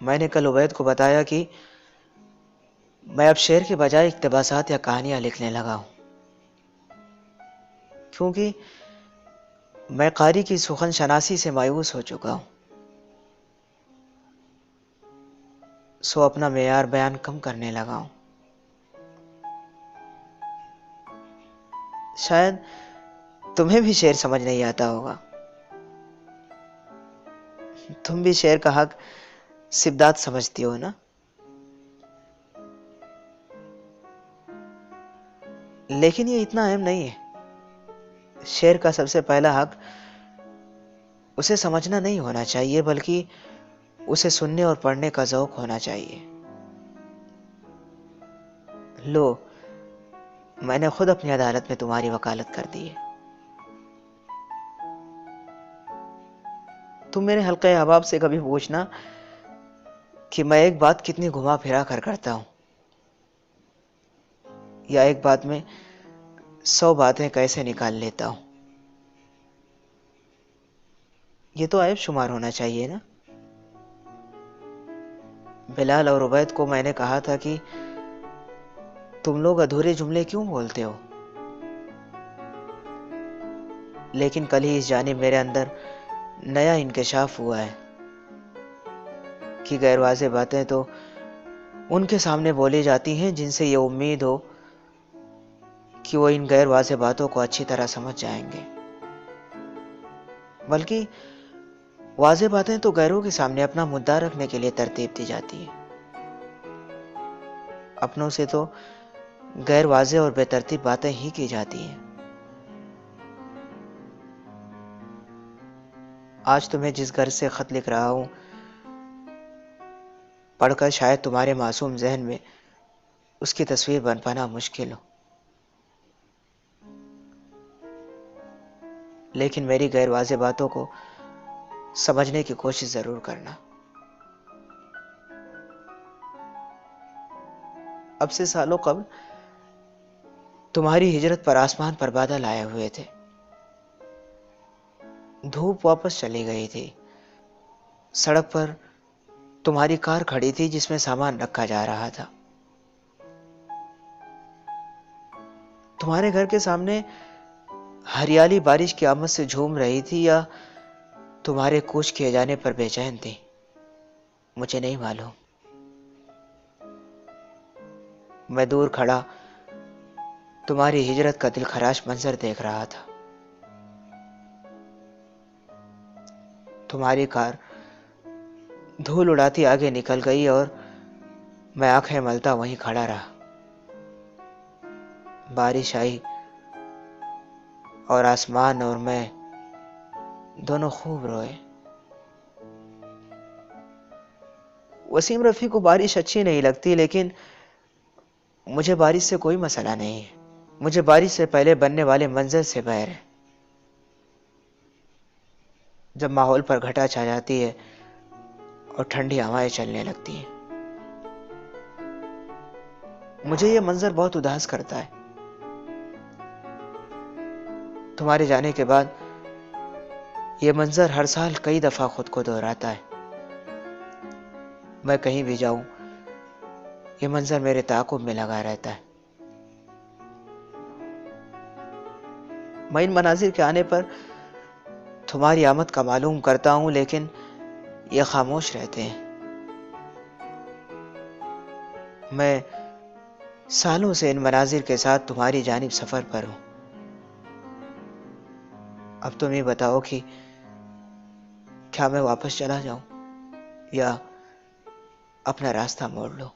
मैंने कल उबैद को बताया कि मैं अब शेर के बजाय इक्तबासात या कहानियां लिखने लगा हूं, क्योंकि मैं कारी की सुखन शनासी से मायूस हो चुका हूं। सो अपना मेयार बयान कम करने लगा हूं। शायद तुम्हें भी शेर समझ नहीं आता होगा। तुम भी शेर का हक सिबदात समझती हो ना। लेकिन ये इतना अहम नहीं है। शेर का सबसे पहला हक उसे समझना नहीं होना चाहिए, बल्कि उसे सुनने और पढ़ने का ज़ौक होना चाहिए। लो, मैंने खुद अपनी अदालत में तुम्हारी वकालत कर दी है। तुम मेरे हल्के अहबाब से कभी पूछना कि मैं एक बात कितनी घुमा फिरा कर करता हूं, या एक बात में 100 बातें कैसे निकाल लेता हूं। ये तो ऐब शुमार होना चाहिए ना। बिलाल और उबैद को मैंने कहा था कि तुम लोग अधूरे जुमले क्यों बोलते हो, लेकिन कल ही इस जानिब मेरे अंदर नया इंकशाफ हुआ है कि गैरवाज़ेह बातें तो उनके सामने बोली जाती हैं जिनसे ये उम्मीद हो कि वो इन गैरवाज़ेह बातों को अच्छी तरह समझ जाएंगे। बल्कि वाज़ेह बातें तो गैरों के सामने अपना मुद्दा रखने के लिए तरतीब दी जाती है। अपनों से तो गैर वाज़ेह और बेतरतीब बातें ही की जाती हैं। आज तुम्हें जिस घर से खत लिख रहा हूं, पढ़कर शायद तुम्हारे मासूम जहन में उसकी तस्वीर बन पाना मुश्किल हो, लेकिन मेरी गैर वाज़ेह बातों को समझने की कोशिश जरूर करना। अब से सालों कबल तुम्हारी हिजरत पर आसमान पर बादल आए हुए थे। धूप वापस चली गई थी। सड़क पर तुम्हारी कार खड़ी थी जिसमें सामान रखा जा रहा था। तुम्हारे घर के सामने हरियाली बारिश की आमद से झूम रही थी, या तुम्हारे कूच किए जाने पर बेचैन थी, मुझे नहीं मालूम। मैं दूर खड़ा तुम्हारी हिजरत का दिलखराश मंजर देख रहा था। तुम्हारी कार धूल उड़ाती आगे निकल गई और मैं आंखें मलता वहीं खड़ा रहा। बारिश आई और आसमान और मैं दोनों खूब रोए। वसीम रफी को बारिश अच्छी नहीं लगती, लेकिन मुझे बारिश से कोई मसला नहीं है। मुझे बारिश से पहले बनने वाले मंजर से बैर है। जब माहौल पर घटा छा जाती है और ठंडी हवाएं चलने लगती हैं, मुझे यह मंजर बहुत उदास करता है। तुम्हारे जाने के बाद यह मंजर हर साल कई दफा खुद को दोहराता है। मैं कहीं भी जाऊं, यह मंजर मेरे ताक़ुब में लगा रहता है। मैं इन मनाजिर के आने पर तुम्हारी आमद का मालूम करता हूं, लेकिन ये खामोश रहते हैं। मैं सालों से इन मनाजिर के साथ तुम्हारी जानिब सफर पर हूं। अब तुम ये बताओ कि क्या मैं वापस चला जाऊं या अपना रास्ता मोड़ लूं।